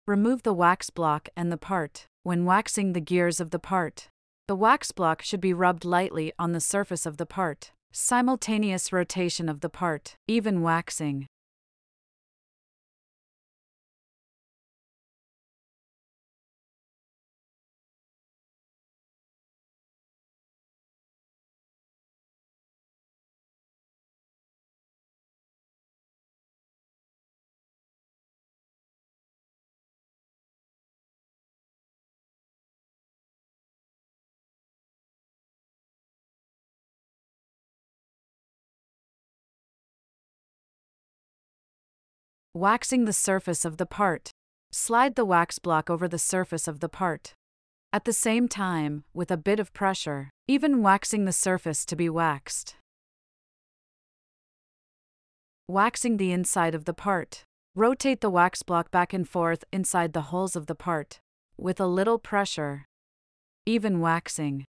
Remove the wax block and the part. When waxing the gears of the part, the wax block should be rubbed lightly on the surface of the part. Simultaneous rotation of the part. Even waxing. Waxing the surface of the part. Slide the wax block over the surface of the part. At the same time, with a bit of pressure, even waxing the surface to be waxed. Waxing the inside of the part. Rotate the wax block back and forth inside the holes of the part. With a little pressure. Even waxing.